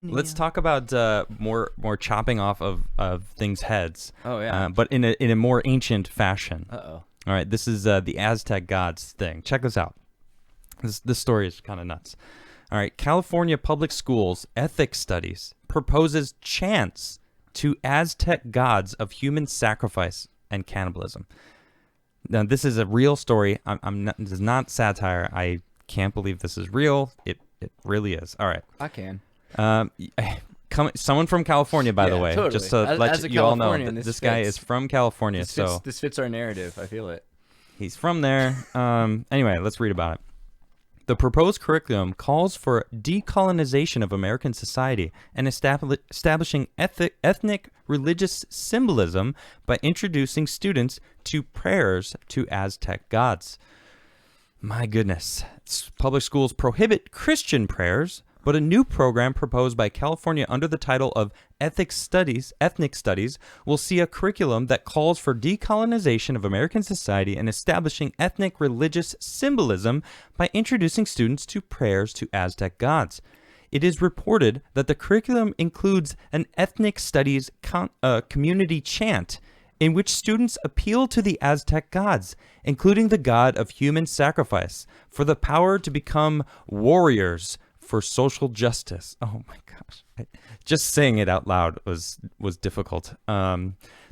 Let's talk about more chopping off of things' heads. Oh yeah. But in a more ancient fashion. Uh-oh. All right, this is the Aztec gods thing. Check this out. This story is kind of nuts. All right, California Public Schools Ethics Studies proposes chants to Aztec gods of human sacrifice and cannibalism. Now, this is a real story. I'm not, this is not satire. I can't believe this is real. It really is. All right. I can. Someone from California, by the way, totally. just to As let a you all know, Californian, this guy is from California, This fits our narrative. I feel it. he's from there. Anyway, let's read about it. The proposed curriculum calls for decolonization of American society and establishing ethnic religious symbolism by introducing students to prayers to Aztec gods. My goodness. Public schools prohibit Christian prayers, but a new program proposed by California under the title of Ethnic Studies will see a curriculum that calls for decolonization of American society and establishing ethnic religious symbolism by introducing students to prayers to Aztec gods. It is reported that the curriculum includes an ethnic studies community chant in which students appeal to the Aztec gods, including the god of human sacrifice, for the power to become warriors for social justice. Oh my gosh. Just saying it out loud was difficult.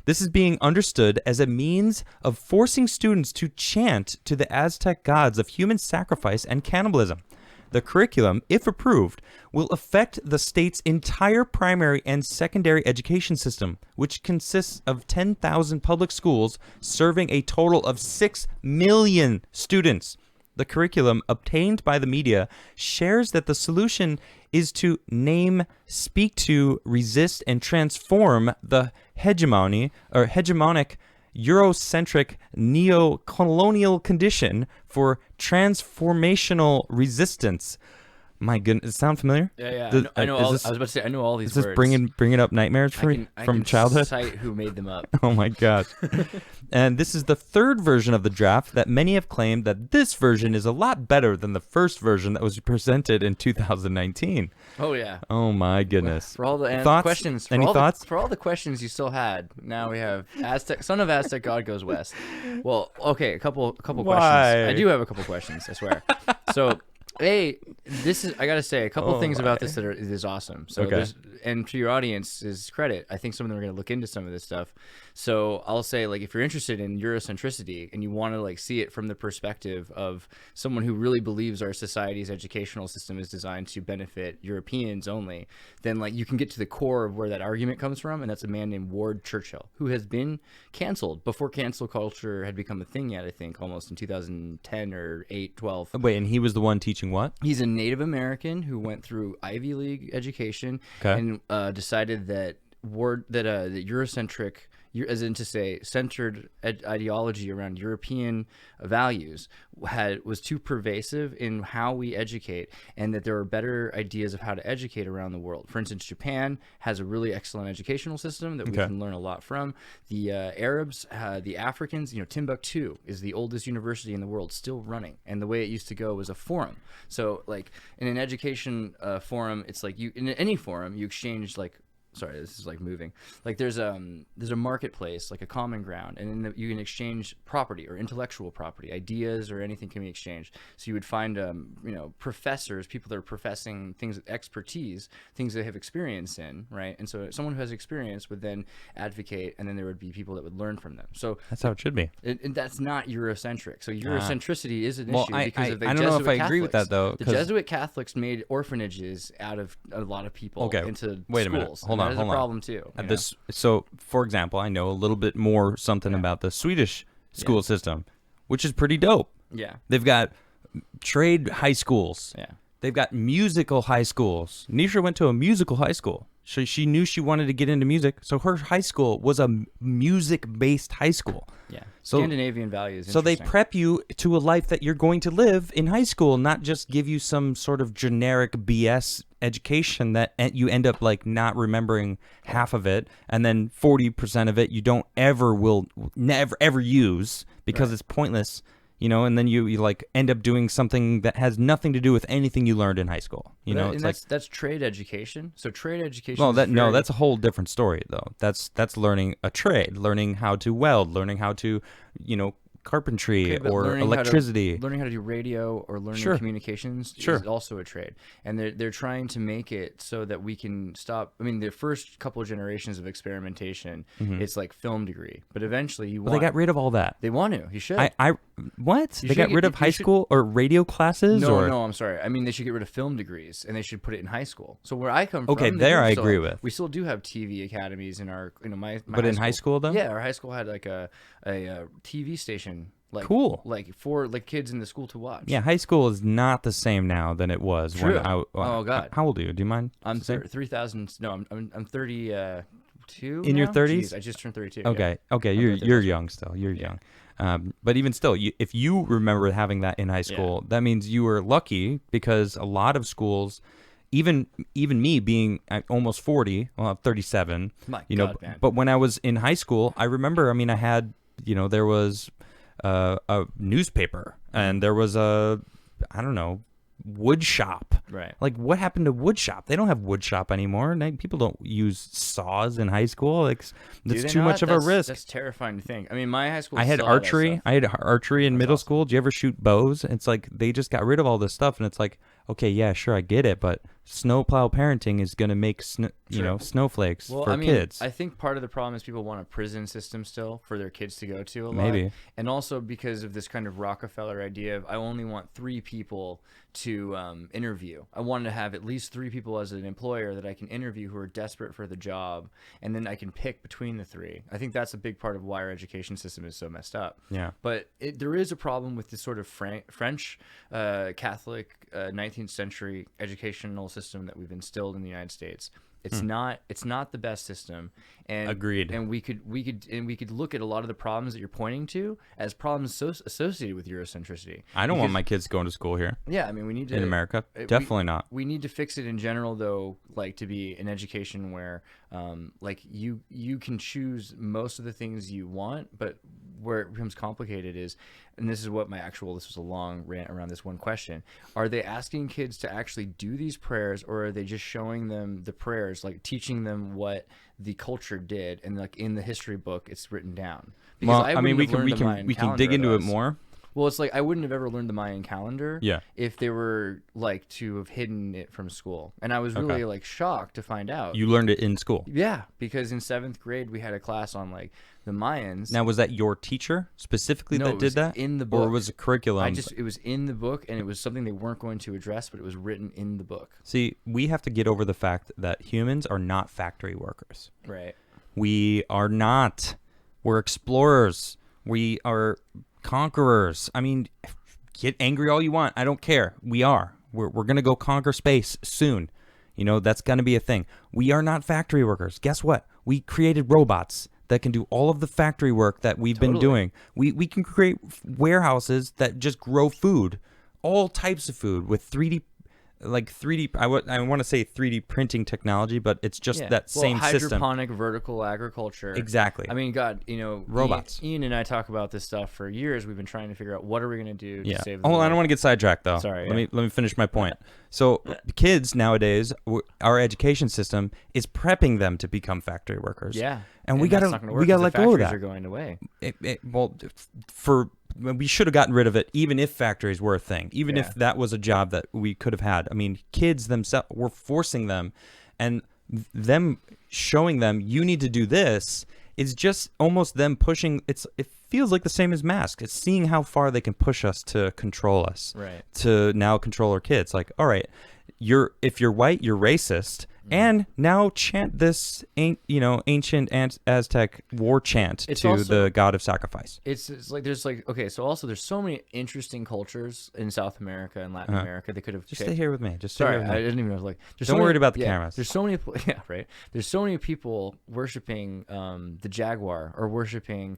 This is being understood as a means of forcing students to chant to the Aztec gods of human sacrifice and cannibalism. The curriculum, if approved, will affect the state's entire primary and secondary education system, which consists of 10,000 public schools serving a total of 6 million students. The curriculum obtained by the media shares that the solution is to name, speak to, resist, and transform the hegemonic Eurocentric neo-colonial condition for transformational resistance. My goodness, does it sound familiar? Yeah. I know. I was about to say I know all these words. Is this bringing up nightmares from childhood? Cite who made them up. Oh my gosh. And this is the third version of the draft that many have claimed that this version is a lot better than the first version that was presented in 2019. Oh yeah. Oh my goodness. For all the thoughts? Questions, Any thoughts? For all the questions you still had, now we have Son of Aztec God Goes West. Well, okay, a couple questions. I do have a couple questions, I swear. So, I gotta say a couple things about this that is awesome. So, and to your audience's credit, I think some of them are gonna look into some of this stuff. So I'll say, like, if you're interested in Eurocentricity and you want to like see it from the perspective of someone who really believes our society's educational system is designed to benefit Europeans only, then like you can get to the core of where that argument comes from, and that's a man named Ward Churchill, who has been canceled before cancel culture had become a thing yet. I think almost in 2010 or 12. Wait, and he was the one teaching what? He's a Native American who went through Ivy League education and decided that the Eurocentric, as in to say centered ideology around European values was too pervasive in how we educate, and that there are better ideas of how to educate around the world. For instance, Japan has a really excellent educational system that we can learn a lot from. The Arabs, the Africans, Timbuktu is the oldest university in the world still running, and the way it used to go was a forum. So like in an education forum, it's like in any forum you exchange sorry, this is like moving. Like there's a marketplace, like a common ground, and then you can exchange property or intellectual property, ideas or anything can be exchanged. So you would find, professors, people that are professing things with expertise, things they have experience in, right? And so someone who has experience would then advocate, and then there would be people that would learn from them. So that's how it should be. And that's not Eurocentric. So Eurocentricity is an issue because of the Jesuit I don't know if I agree with that though. The Jesuit Catholics made orphanages out of a lot of people into Wait a minute. schools. Hold on. That is a problem too. So, for example, I know a little bit more something about the Swedish school system, which is pretty dope. Yeah. They've got trade high schools. Yeah. They've got musical high schools. Nisha went to a musical high school. She knew she wanted to get into music, so her high school was a music-based high school. Yeah. Scandinavian values. So they prep you to a life that you're going to live in high school, not just give you some sort of generic BS education that you end up like not remembering half of it, and then 40% of it you don't never use because it's pointless. you know, and then you like end up doing something that has nothing to do with anything you learned in high school. You know, it's like that's trade education. So trade education. well, that's a whole different story though. That's learning a trade, learning how to weld, learning how to, you know, carpentry or electricity. Learning how to do radio or learning communications is also a trade. And they're trying to make it so that we can stop. I mean, the first couple of generations of experimentation, it's like film degree. But eventually they got rid of all that. They want to. You should. What? They got rid of high school or radio classes? No, I'm sorry. I mean, they should get rid of film degrees and they should put it in high school. So where I come from, okay, there I agree with. We still do have TV academies in our, you know, my but in high school though? Yeah, our high school had like a TV station. Like, cool. Like for like kids in the school to watch. Yeah, high school is not the same now than it was when I. Oh God. How old are you? Do you mind? I'm 3,000. No, I'm 32. In your 30s? Jeez, I just turned 32. Okay. Yeah. Okay. You're young still. You're young. But even still, if you remember having that in high school, that means you were lucky because a lot of schools, even me being almost 40, well, I'm 37. My you God, know, man. but when I was in high school, I remember. I mean, I had, you know, there was a newspaper and there was a, I don't know, wood shop. Right. Like, what happened to wood shop? They don't have wood shop anymore. People don't use saws in high school. Like, that's too much of a risk. That's terrifying to think. I mean, my high school. I had archery. I had archery in middle school. Did you ever shoot bows? It's like they just got rid of all this stuff, and it's like, okay, yeah, sure, I get it, but snowplow parenting is going to make snowflakes for kids. I think part of the problem is people want a prison system still for their kids to go to a lot. Maybe. And also because of this kind of Rockefeller idea of I only want 3 people to interview. I wanted to have at least 3 people as an employer that I can interview who are desperate for the job, and then I can pick between the 3. I think that's a big part of why our education system is so messed up. Yeah. But there is a problem with this sort of French Catholic 19th century educational system that we've instilled in the United States. It's not the best system. And agreed. And we could look at a lot of the problems that you're pointing to as problems associated with Eurocentricity. I don't want my kids going to school here. Yeah, I mean, we need to in America. Definitely not. We need to fix it in general, though, like to be an education where, like you can choose most of the things you want, but where it becomes complicated is, and this is what this was a long rant around this one question: are they asking kids to actually do these prayers, or are they just showing them the prayers, like teaching them what the culture did, and like in the history book it's written down? Because well, I mean, we can dig into it more. Well, it's like I wouldn't have ever learned the Mayan calendar if they were like to have hidden it from school. And I was really like shocked to find out. You learned it in school? Yeah, because in 7th grade we had a class on like the Mayans. Now, was that your teacher specifically that did that? In the book. Or was it curriculum? It was in the book, and it was something they weren't going to address, but it was written in the book. See, we have to get over the fact that humans are not factory workers. Right. We are not. We're explorers. We are conquerors. I mean, get angry all you want. I don't care. We are. We're going to go conquer space soon. You know, that's going to be a thing. We are not factory workers. Guess what? We created robots that can do all of the factory work that we've been doing. We can create warehouses that just grow food, all types of food with 3D like 3D, I want to say 3D printing technology, but it's just that same system. Hydroponic vertical agriculture. Exactly. I mean, God, robots. Ian and I talk about this stuff for years. We've been trying to figure out what are we going to do to save the world. I don't want to get sidetracked though. Sorry. Let me finish my point. So kids nowadays, our education system is prepping them to become factory workers. Yeah. And we gotta let go of that. Are going away. We should have gotten rid of it, even if factories were a thing, even if that was a job that we could have had. I mean, kids themselves, we're forcing them, and them showing them, you need to do this, is just almost them pushing. It feels like the same as masks. It's seeing how far they can push us to control us, right? To now control our kids. Like, all right, if you're white, you're racist. And now chant this, ancient Aztec war chant to the god of sacrifice. It's like there's so many interesting cultures in South America and Latin America. They could have just stay here with me. Sorry, I didn't even know. Don't worry about the cameras. There's so many, right. There's so many people worshiping the jaguar or worshiping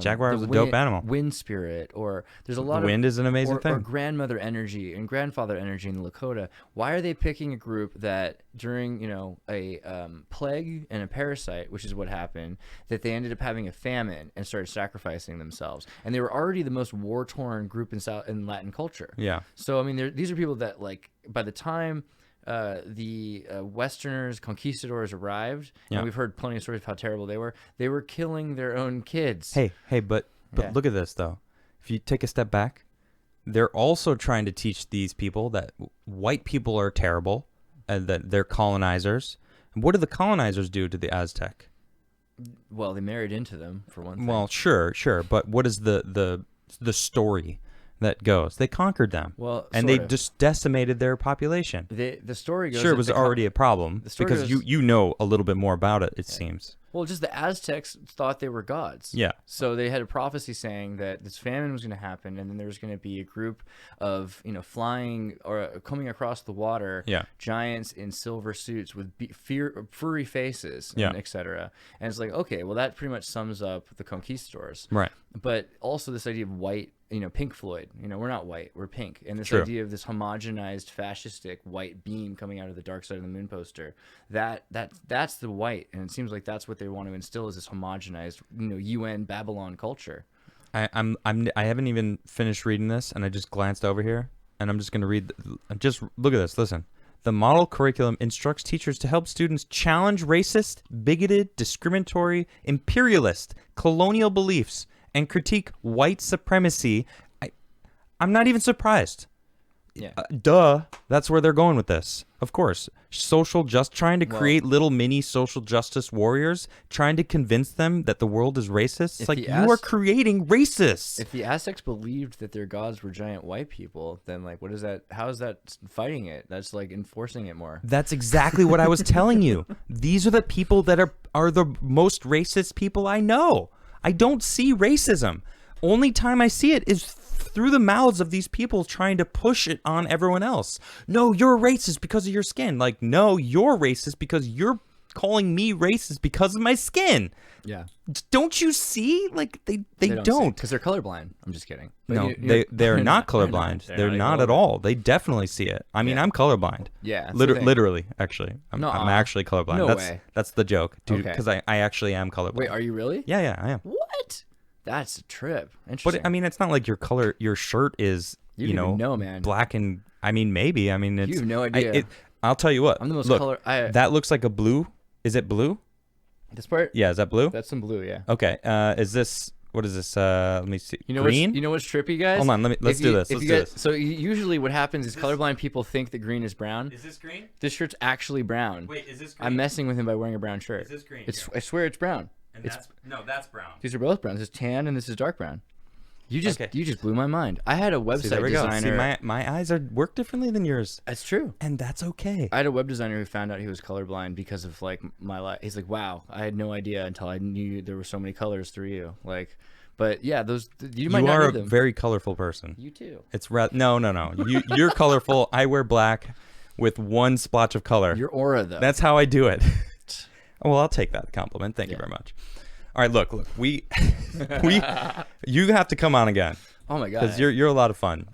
Jaguar is a dope animal. Wind spirit, or there's a lot The wind is an amazing or thing. grandmother energy and grandfather energy in the Lakota. Why are they picking a group that during a plague and a parasite, which is what happened, that they ended up having a famine and started sacrificing themselves, and they were already the most war torn group in Latin culture. Yeah. So I mean, these are people that, like, by the time the Westerners, conquistadors arrived, and we've heard plenty of stories of how terrible they were killing their own kids. Hey, but look at this though. If you take a step back, they're also trying to teach these people that white people are terrible and that they're colonizers. And what did the colonizers do to the Aztec? Well, they married into them, for one thing. Well, sure, but what is the story that goes? They conquered them. Well, and they just decimated their population. The story goes. Sure, it was already a problem because you know a little bit more about it. It seems. Well, just the Aztecs thought they were gods. Yeah. So they had a prophecy saying that this famine was going to happen, and then there was going to be a group of flying or coming across the water. Yeah. Giants in silver suits with furry faces. Yeah. And etc. And it's like, okay, well, that pretty much sums up the conquistadors. Right. But also this idea of white. Pink Floyd, we're not white, we're pink. And this True. idea of this homogenized fascistic white beam coming out of the Dark Side of the Moon poster, that's the white. And it seems like that's what they want to instill, is this homogenized, UN Babylon culture. I haven't even finished reading this, and I just glanced over here, and I'm just going to read. Just look at this. Listen. The model curriculum instructs teachers to help students challenge racist, bigoted, discriminatory, imperialist, colonial beliefs and critique white supremacy. I'm not even surprised. Yeah. Duh. That's where they're going with this. Of course. Trying to create little mini social justice warriors, trying to convince them that the world is racist. It's like, you are creating racists. If the Aztecs believed that their gods were giant white people, then like, what is that? How is that fighting it? That's like enforcing it more. That's exactly what I was telling you. These are the people that are the most racist people I know. I don't see racism. Only time I see it is through the mouths of these people trying to push it on everyone else. No, you're racist because of your skin. Like, no, you're racist because you're calling me racist because of my skin. Yeah. Don't you see? Like, they don't. Because they're colorblind. I'm just kidding. But No, they're not colorblind. They're not at all. They definitely see it. I mean, I'm colorblind. Yeah. Literally, actually. I'm actually colorblind. No way. That's the joke, dude, because I actually am colorblind. Wait, are you really? Yeah, I am. What? That's a trip. Interesting. But I mean, it's not like your shirt is, know, man. black and, I mean, maybe. I mean, it's. You have no idea. I'll tell you what. I'm the most Look, that looks like a blue. Is it blue? This part? Yeah, is that blue? That's some blue, yeah. Okay. Is this, what is this? Let me see. Green? You know what's trippy, guys? Hold on, let's do this. So usually what happens is colorblind people think that green is brown. Is this green? This shirt's actually brown. Wait, is this green? I'm messing with him by wearing a brown shirt. Is this green? I swear it's brown. And that's brown. These are both brown. This is tan and this is dark brown. You just blew my mind. I had a website designer. See, my eyes work differently than yours. That's true. And that's okay. I had a web designer who found out he was colorblind because of like my life. He's like, wow, I had no idea until I knew there were so many colors through you. Like, but yeah, you might not are need them. A very colorful person. You too. It's no. You're colorful. I wear black with one splotch of color. Your aura, though. That's how I do it. Well, I'll take that compliment. Thank you very much. All right, look, you have to come on again. Oh my god, because you're a lot of fun.